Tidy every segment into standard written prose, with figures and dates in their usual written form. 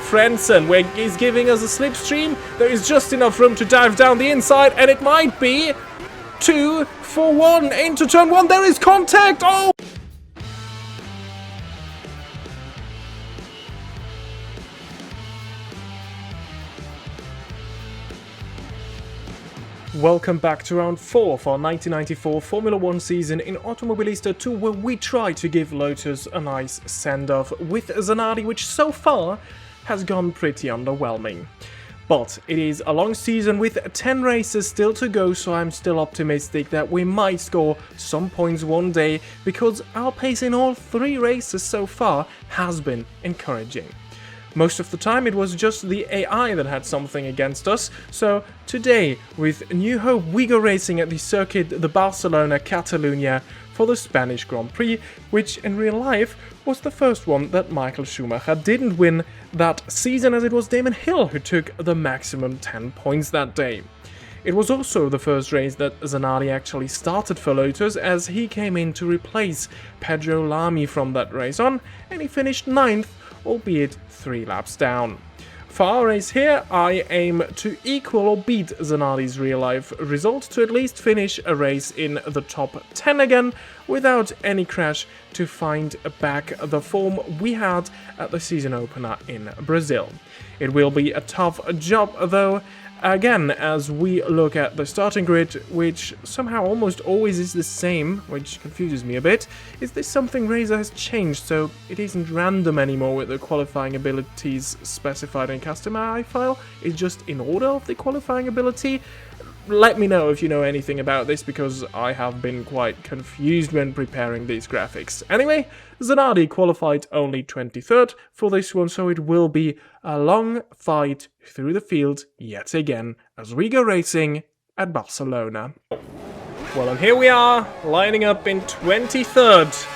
Frentzen, where he's giving us a slipstream. There is just enough room to dive down the inside, and it might be 2 for 1 into turn 1. There is contact. Oh! Welcome back to round 4 of our 1994 Formula 1 season in Automobilista 2, where we try to give Lotus a nice send-off with Zanardi, which so far has gone pretty underwhelming. But it is a long season with 10 races still to go, so I'm still optimistic that we might score some points one day, because our pace in all 3 races so far has been encouraging. Most of the time it was just the AI that had something against us, so today, with New Hope, we go racing at the circuit the Barcelona, Catalunya for the Spanish Grand Prix, which in real life was the first one that Michael Schumacher didn't win that season, as it was Damon Hill who took the maximum 10 points that day. It was also the first race that Zanardi actually started for Lotus, as he came in to replace Pedro Lamy from that race on, and he finished 9th, albeit 3 laps down. For our race here, I aim to equal or beat Zanardi's real-life result, to at least finish a race in the top 10 again, without any crash, to find back the form we had at the season opener in Brazil. It will be a tough job though, again, as we look at the starting grid, which somehow almost always is the same, which confuses me a bit. Is this something Razer has changed, so it isn't random anymore with the qualifying abilities specified in custom AI file? It's just in order of the qualifying ability? Let me know if you know anything about this, because I have been quite confused when preparing these graphics. Anyway, Zanardi qualified only 23rd for this one, so it will be a long fight through the field yet again as we go racing at Barcelona. Well, and here we are, lining up in 23rd.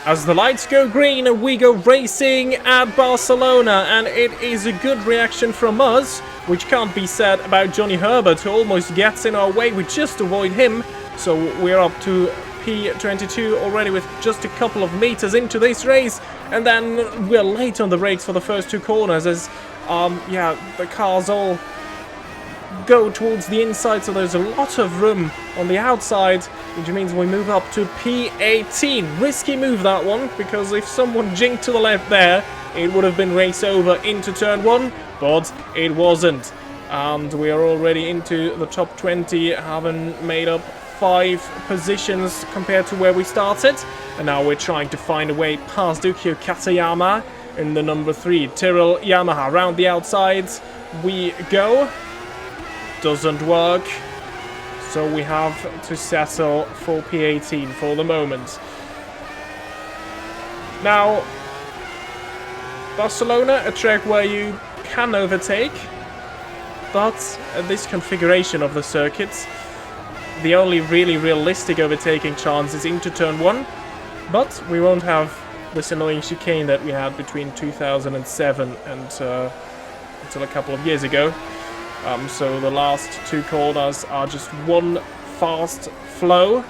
As the lights go green, we go racing at Barcelona, and it is a good reaction from us, which can't be said about Johnny Herbert, who almost gets in our way. We just avoid him, so we're up to P22 already with just a couple of meters into this race, and then we're late on the brakes for the first 2 corners, as the cars all go towards the inside, so there's a lot of room on the outside, which means we move up to P18. Risky move, that one, because if someone jinked to the left there, it would have been race over into turn 1, but it wasn't. And we are already into the top 20, having made up 5 positions compared to where we started. And now we're trying to find a way past Dukio Katayama in the number 3 Tyrrell Yamaha. Around the outsides we go. Doesn't work, so we have to settle for P18 for the moment. Now, Barcelona, a track where you can overtake, but at this configuration of the circuits, the only really realistic overtaking chance is into turn 1, but we won't have this annoying chicane that we had between 2007 and until a couple of years ago. So the last 2 corners are just one fast flow,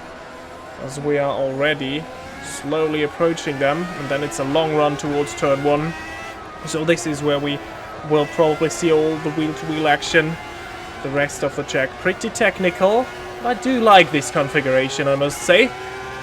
as we are already slowly approaching them, and then it's a long run towards turn 1. So this is where we will probably see all the wheel-to-wheel action. The rest of the track pretty technical. I do like this configuration, I must say.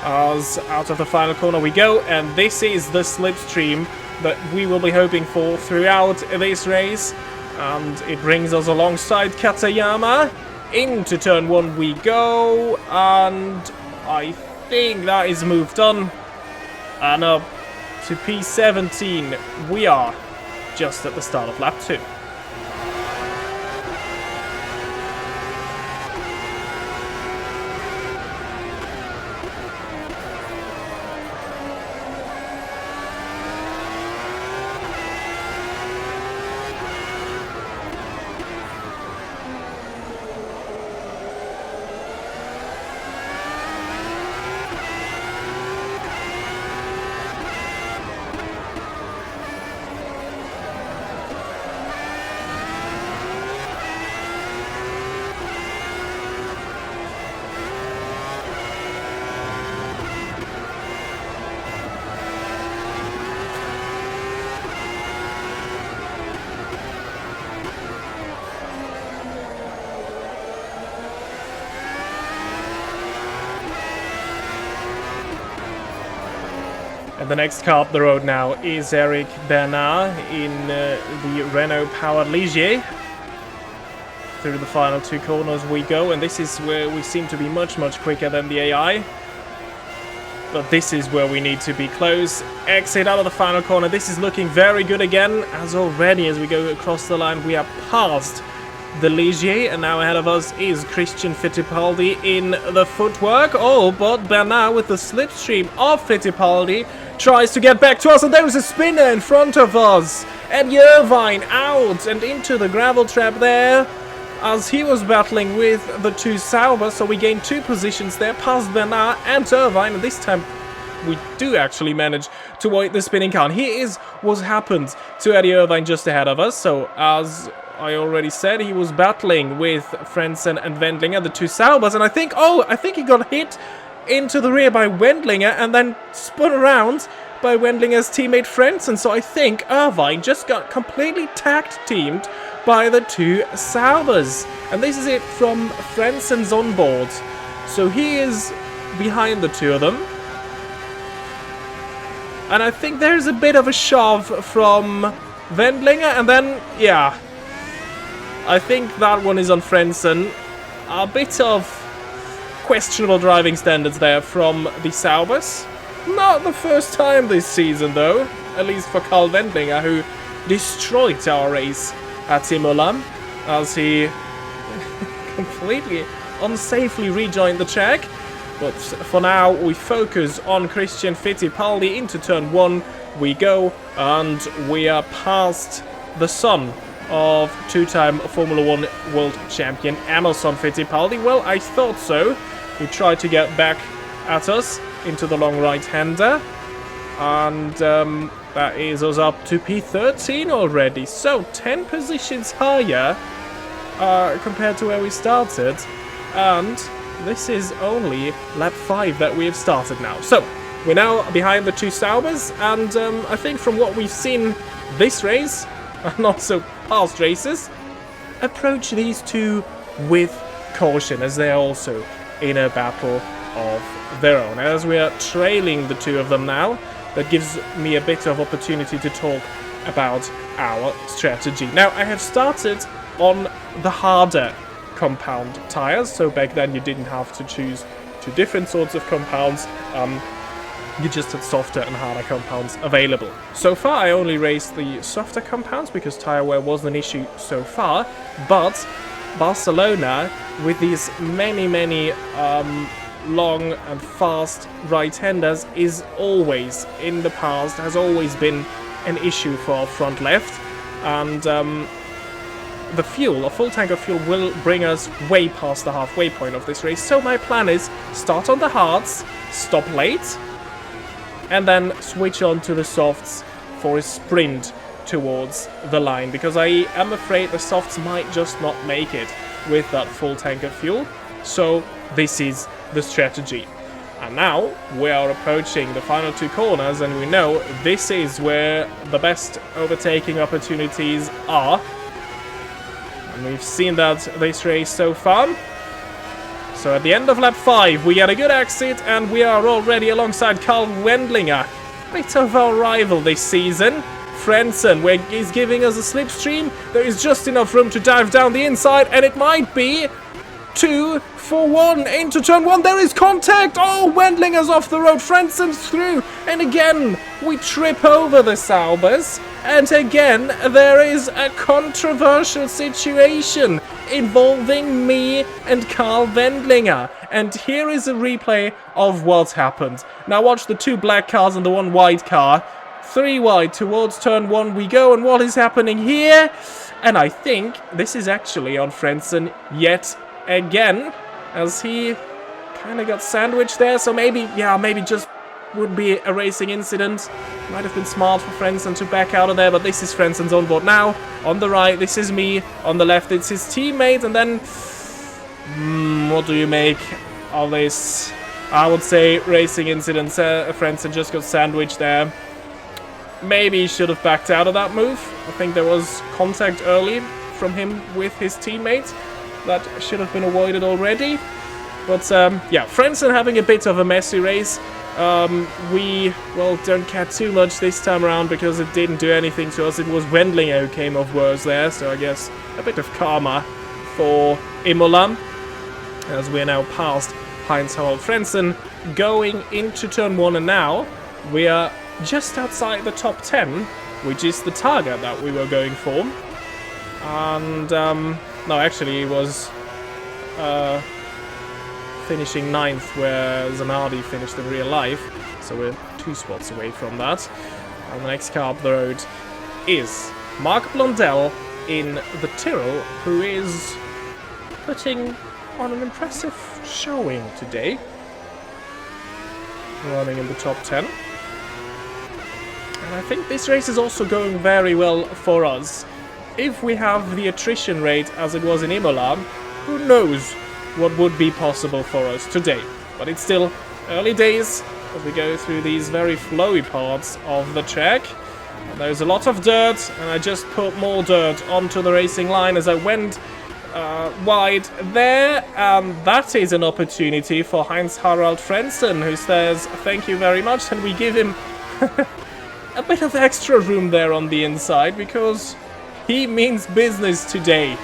As out of the final corner we go, and this is the slipstream that we will be hoping for throughout this race. And it brings us alongside Katayama. Into turn 1 we go, and I think that is moved on. And up to P17 we are, just at the start of lap 2. And the next car up the road now is Eric Bernard in the Renault-powered Ligier. Through the final 2 corners we go, and this is where we seem to be much quicker than the AI. But this is where we need to be close. Exit out of the final corner. This is looking very good again, as already as we go across the line we are past the Ligier, and now ahead of us is Christian Fittipaldi in the footwork. Oh, but Bernard with the slipstream of Fittipaldi tries to get back to us, and there is a spinner in front of us. And Irvine out and into the gravel trap there, as he was battling with the 2 Sauber, so we gained 2 positions there, past Bernard and Irvine, and this time we do actually manage to avoid the spinning car. And here is what happened to Eddie Irvine just ahead of us. So, as I already said, he was battling with Frentzen and Wendlinger, the 2 Saubers, and I think he got hit into the rear by Wendlinger and then spun around by Wendlinger's teammate Frentzen. So I think Irvine just got completely tag-teamed by the 2 Saubers. And this is it from Frentzen's onboard. So he is behind the 2 of them. And I think there's a bit of a shove from Wendlinger, and then, yeah, I think that one is on Frentzen. A bit of questionable driving standards there from the Saubers. Not the first time this season, though, at least for Karl Wendlinger, who destroyed our race at Imola, as he completely unsafely rejoined the track. But for now, we focus on Christian Fittipaldi. Into turn 1 we go, and we are past the son of 2-time Formula 1 world champion Emerson Fittipaldi. Well, I thought so. He tried to get back at us into the long right-hander, and that is us up to P13 already. So 10 positions higher compared to where we started, and this is only lap 5 that we have started now. So we're now behind the 2 Saubers, and I think from what we've seen this race, and also past races, approach these 2 with caution, as they are also in a battle of their own. As we are trailing the 2 of them now, that gives me a bit of opportunity to talk about our strategy. Now, I have started on the harder compound tires, so back then you didn't have to choose 2 different sorts of compounds. You just had softer and harder compounds available. So far I only raced the softer compounds because tire wear wasn't an issue so far, but Barcelona, with these many long and fast right-handers, is always, in the past, has always been an issue for our front left, and the fuel, a full tank of fuel, will bring us way past the halfway point of this race. So my plan is start on the hards, stop late, and then switch on to the softs for a sprint towards the line, because I am afraid the softs might just not make it with that full tank of fuel. So this is the strategy. And now we are approaching the final 2 corners, and we know this is where the best overtaking opportunities are. And we've seen that this race so far. So at the end of lap 5, we get a good exit, and we are already alongside Karl Wendlinger. Bit of our rival this season. Frentzen, where he's giving us a slipstream. There is just enough room to dive down the inside, and it might be 2 for 1 into turn 1. There is contact. Oh, Wendlinger's off the road. Frentzen's through. And again, we trip over the Saubers. And again, there is a controversial situation involving me and Karl Wendlinger. And here is a replay of what happened. Now watch the 2 black cars and the 1 white car. 3 wide towards turn 1 we go. And what is happening here? And I think this is actually on Frentzen yet again, as he kind of got sandwiched there. So maybe just would be a racing incident. Might have been smart for Frentzen to back out of there, but this is Frentzen's onboard now. On the right, this is me. On the left, it's his teammate. And then, what do you make of this? I would say racing incident. Frentzen just got sandwiched there. Maybe he should have backed out of that move. I think there was contact early from him with his teammate. That should have been avoided already. But yeah, Frentzen having a bit of a messy race. We, well, don't care too much this time around because it didn't do anything to us. It was Wendlinger who came off worse there, so I guess a bit of karma for Imola, as we're now past Heinz-Harald Frentzen, going into turn 1, and now we are just outside the top 10, which is the target that we were going for. And, no, actually it was finishing 9th where Zanardi finished in real life, so we're 2 spots away from that. And the next car up the road is Mark Blondell in the Tyrrell, who is putting on an impressive showing today, running in the top 10. And I think this race is also going very well for us. If we have the attrition rate as it was in Imola, who knows what would be possible for us today. But it's still early days as we go through these very flowy parts of the track. And there's a lot of dirt, and I just put more dirt onto the racing line as I went wide there, and that is an opportunity for Heinz-Harald Frentzen, who says thank you very much, and we give him a bit of extra room there on the inside because he means business today.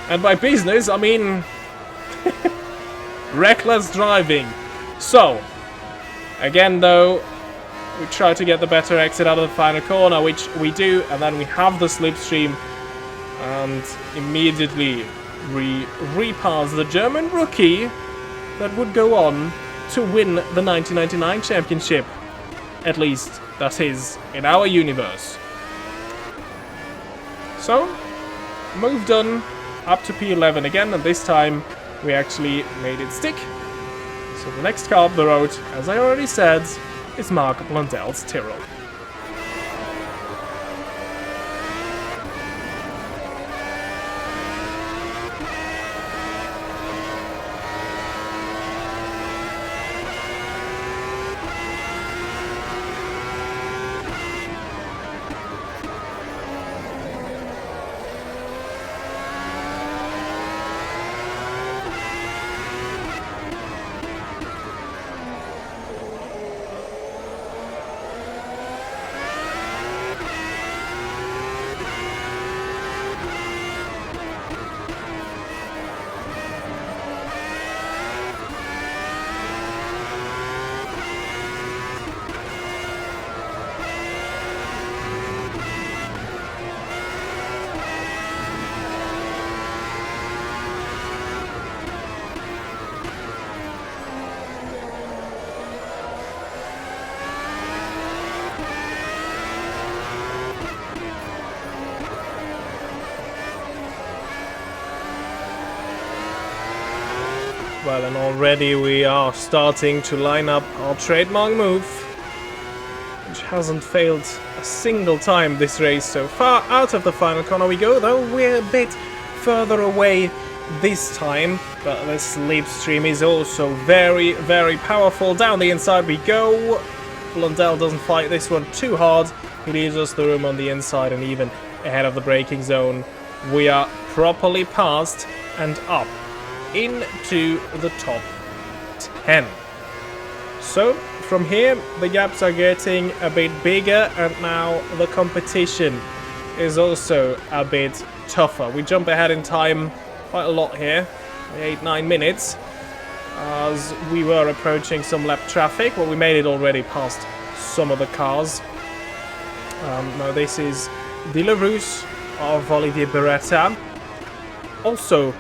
And by business, I mean reckless driving. So, again though, we try to get the better exit out of the final corner, which we do, and then we have the slipstream, and immediately repass the German rookie that would go on to win the 1999 championship. At least, that is in our universe. So, moved on up to P11 again, and this time we actually made it stick. So the next car up the road, as I already said, is Mark Blondell's Tyrrell. Well, and already we are starting to line up our trademark move, which hasn't failed a single time this race so far. Out of the final corner we go, though we're a bit further away this time, but the slipstream is also very, very powerful. Down the inside we go. Blondell doesn't fight this one too hard. He leaves us the room on the inside, and even ahead of the braking zone, we are properly passed and up into the top 10. So from here the gaps are getting a bit bigger, and now the competition is also a bit tougher. We jump ahead in time quite a lot here, 8-9 minutes, as we were approaching some lap traffic. Well, we made it already past some of the cars. Now this is De La Ruse of Olivier Beretta, also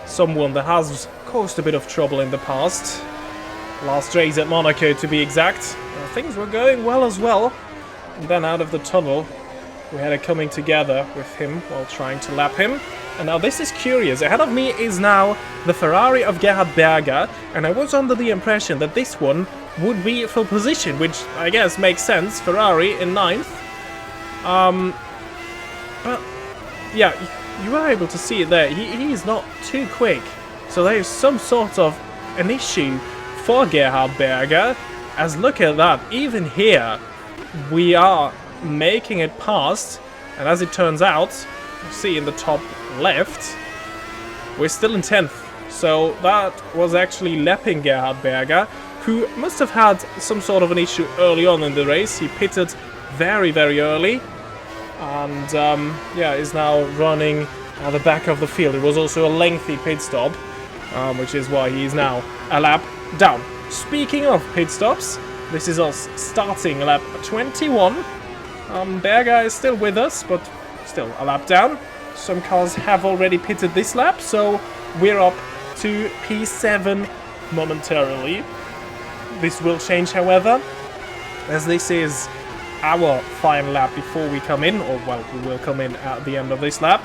someone that has caused a bit of trouble in the past. Last race at Monaco, to be exact. Things were going well as well. And then out of the tunnel, we had a coming together with him while trying to lap him. And now this is curious. Ahead of me is now the Ferrari of Gerhard Berger, and I was under the impression that this one would be full position, which I guess makes sense. Ferrari in 9th. But yeah, you were able to see it there. He is not too quick. So there is some sort of an issue for Gerhard Berger. As look at that, even here we are making it past, and as it turns out, you see in the top left, we're still in 10th. So that was actually lapping Gerhard Berger. who must have had some sort of an issue early on in the race. He pitted very, very early, and yeah, is now running at the back of the field. It was also a lengthy pit stop, which is why he's now a lap down. Speaking of pit stops, this is us starting lap 21. Bear Guy is still with us, but still a lap down. Some cars have already pitted this lap, so we're up to P7 momentarily. This will change, however, as this is our final lap before we come in, or well, we will come in at the end of this lap.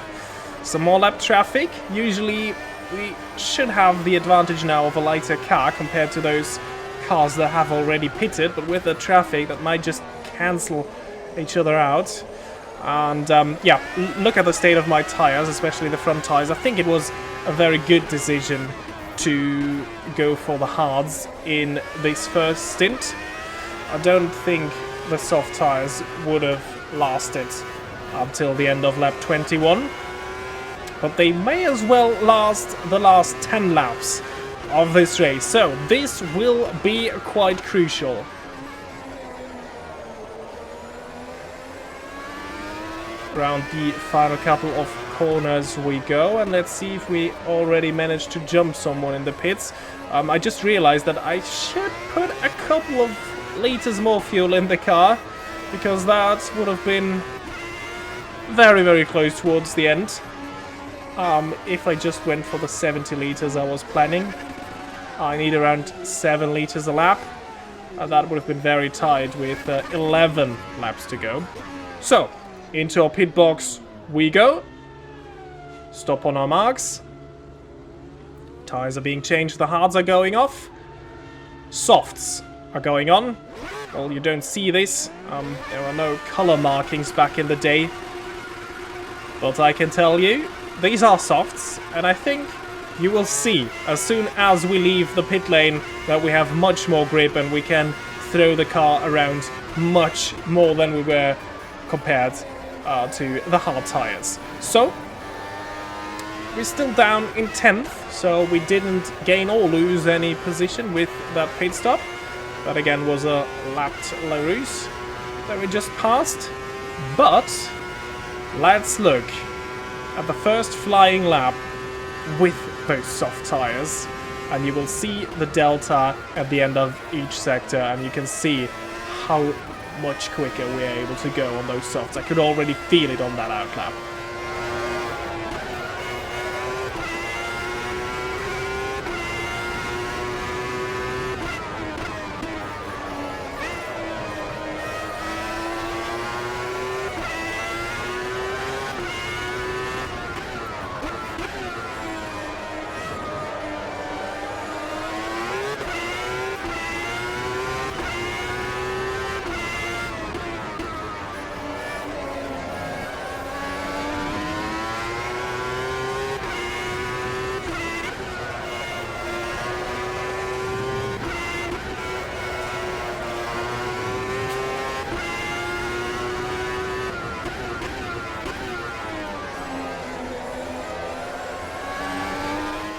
Some more lap traffic. Usually we should have the advantage now of a lighter car compared to those cars that have already pitted, but with the traffic that might just cancel each other out. And yeah, look at the state of my tires, especially the front tires. I think it was a very good decision to go for the hards in this first stint. I don't think the soft tires would have lasted until the end of lap 21, but they may as well last the last 10 laps of this race, so this will be quite crucial. Around the final couple of corners we go, and let's see if we already managed to jump someone in the pits. I just realized that I should put a couple of liters more fuel in the car, because that would have been very, very close towards the end. If I just went for the 70 liters I was planning, I need around 7 liters a lap. That would have been very tight with 11 laps to go. So, into our pit box we go. Stop on our marks. Tires are being changed, the hards are going off. Softs are going on. Well, you don't see this. There are no color markings back in the day. But I can tell you, these are softs, and I think you will see as soon as we leave the pit lane that we have much more grip and we can throw the car around much more than we were compared to the hard tires. So, we're still down in 10th, so we didn't gain or lose any position with that pit stop. That again was a lapped LaRousse that we just passed. But let's look at the first flying lap with those soft tires, and you will see the delta at the end of each sector, and you can see how much quicker we are able to go on those softs. I could already feel it on that outlap.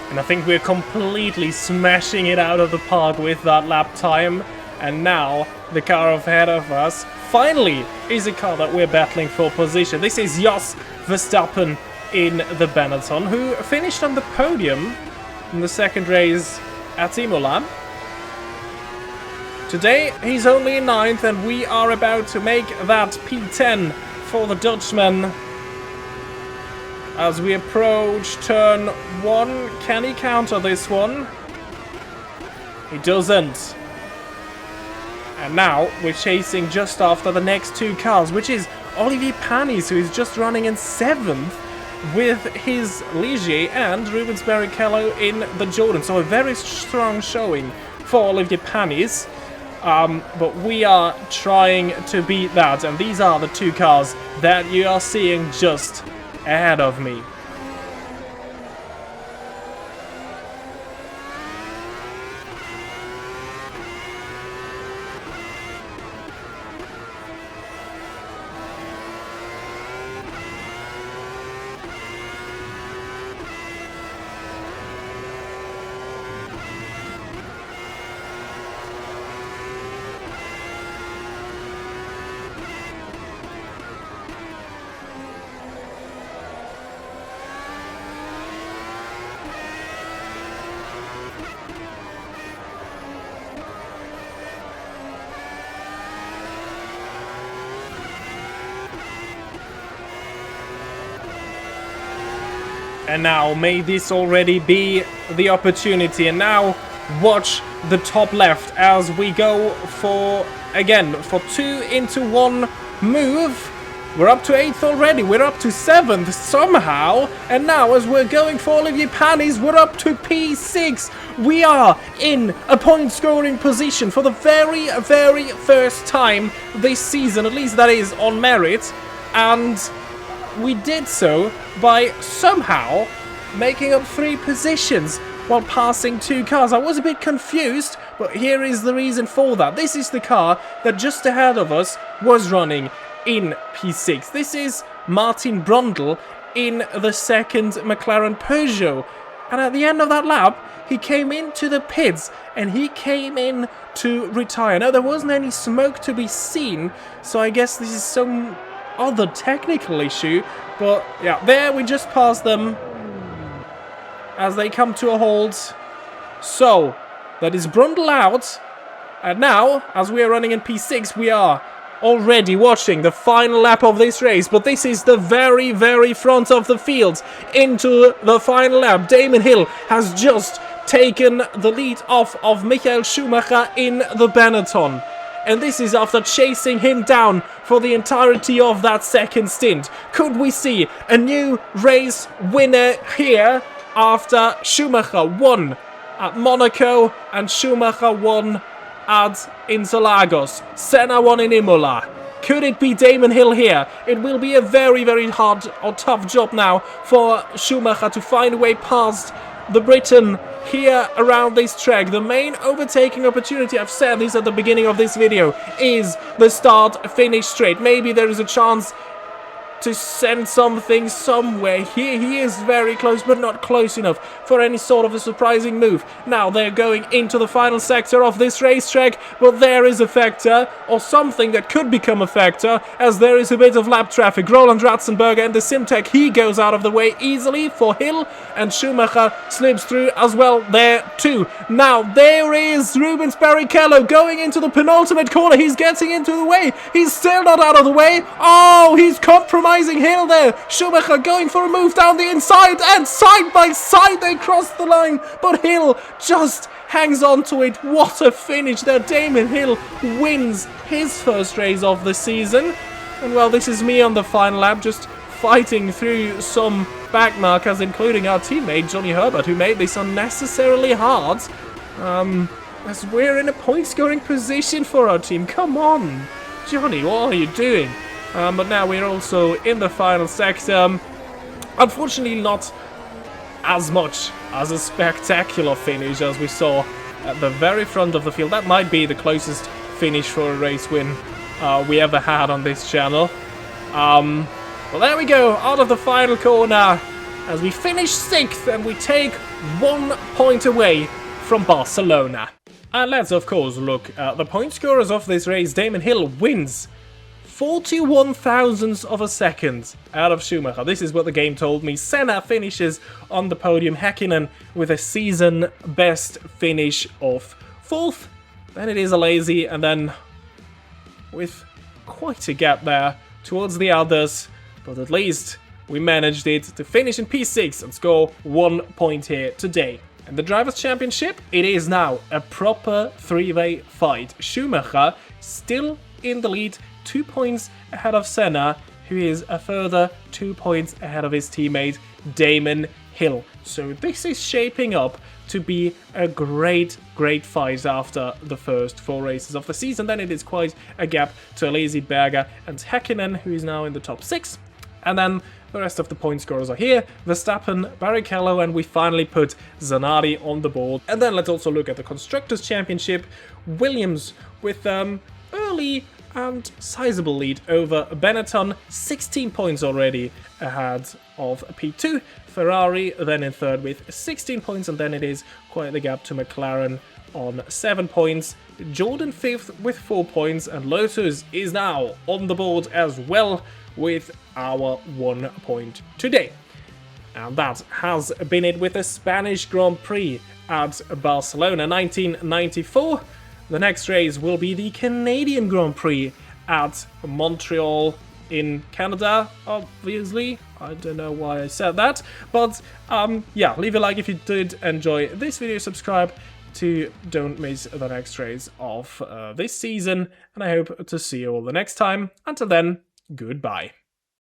And I think we're completely smashing it out of the park with that lap time. And now the car ahead of us finally is a car that we're battling for position. This is Jos Verstappen in the Benetton, who finished on the podium in the second race at Imola. Today he's only in 9th, and we are about to make that P10 for the Dutchman. As we approach turn 1, can he counter this one? He doesn't. And now we're chasing just after the next 2 cars, which is Olivier Panis, who is just running in 7th with his Ligier, and Rubens Barrichello in the Jordan. So a very strong showing for Olivier Panis. But we are trying to beat that, and these are the 2 cars that you are seeing just ahead of me. And now, may this already be the opportunity. And now, watch the top left as we go for, again, for 2 into 1 move. We're up to 8th already. We're up to 7th somehow. And now, as we're going for Olivier Panis, we're up to P6. We are in a point-scoring position for the very, very first time this season. At least that is on merit. And we did so by somehow making up 3 positions while passing 2 cars. I was a bit confused, but here is the reason for that. This is the car that just ahead of us was running in P6. This is Martin Brundle in the second McLaren Peugeot. And at the end of that lap, he came into the pits and he came in to retire. Now, there wasn't any smoke to be seen, so I guess this is some other technical issue. But yeah, there we just passed them as they come to a halt. So, that is Brundle out. And now, as we are running in P6, we are already watching the final lap of this race. But this is the very, very front of the field into the final lap. Damon Hill has just taken the lead off of Michael Schumacher in the Benetton. And this is after chasing him down for the entirety of that second stint. Could we see a new race winner here after Schumacher won at Monaco and Schumacher won at Interlagos? Senna won in Imola. Could it be Damon Hill here? It will be a very, very hard or tough job now for Schumacher to find a way past the Briton here around this track. The main overtaking opportunity, I've said this at the beginning of this video, is the start-finish straight. Maybe there is a chance to send something somewhere. Here he is very close, but not close enough for any sort of a surprising move. Now they're going into the final sector of this racetrack, but there is a factor, or something that could become a factor, as there is a bit of lap traffic. Roland Ratzenberger and the Simtek, he goes out of the way easily for Hill, and Schumacher slips through as well there too. Now there is Rubens Barrichello going into the penultimate corner. He's getting into the way. He's still not out of the way. Oh, he's compromised Hill there. Schumacher going for a move down the inside, and side by side they cross the line, but Hill just hangs on to it. What a finish there. Damon Hill wins his first race of the season. And well, this is me on the final lap, just fighting through some back markers, including our teammate Johnny Herbert, who made this unnecessarily hard. As we're in a point scoring position for our team. Come on, Johnny, what are you doing? But now we're also in the final sector. Unfortunately, not as much as a spectacular finish as we saw at the very front of the field. That might be the closest finish for a race win we ever had on this channel. Well, there we go, out of the final corner as we finish 6th and we take 1 point away from Barcelona. And let's of course look at the point scorers of this race. Damon Hill wins 41 thousandths of a second out of Schumacher. This is what the game told me. Senna finishes on the podium. Häkkinen with a season best finish of 4th. Then it is Alesi, and then with quite a gap there towards the others. But at least we managed it to finish in P6 and score 1 point here today. And the Drivers' Championship, it is now a proper 3-way fight. Schumacher still in the lead, 2 points ahead of Senna, who is a further 2 points ahead of his teammate Damon Hill. So this is shaping up to be a great fight after the first 4 races of the season. Then it is quite a gap to Alesi, Berger and Häkkinen, who is now in the top 6. And then the rest of the point scorers are here. Verstappen, Barrichello, and we finally put Zanardi on the board. And then let's also look at the Constructors' Championship. Williams with early and sizable lead over Benetton, 16 points already ahead of P2. Ferrari then in third with 16 points, and then it is quite the gap to McLaren on 7 points. Jordan 5th with 4 points, and Lotus is now on the board as well with our 1 point today. And that has been it with the Spanish Grand Prix at Barcelona 1994. The next race will be the Canadian Grand Prix at Montreal in Canada, obviously. I don't know why I said that, but yeah, leave a like if you did enjoy this video, subscribe to don't miss the next race of this season, and I hope to see you all the next time. Until then, goodbye.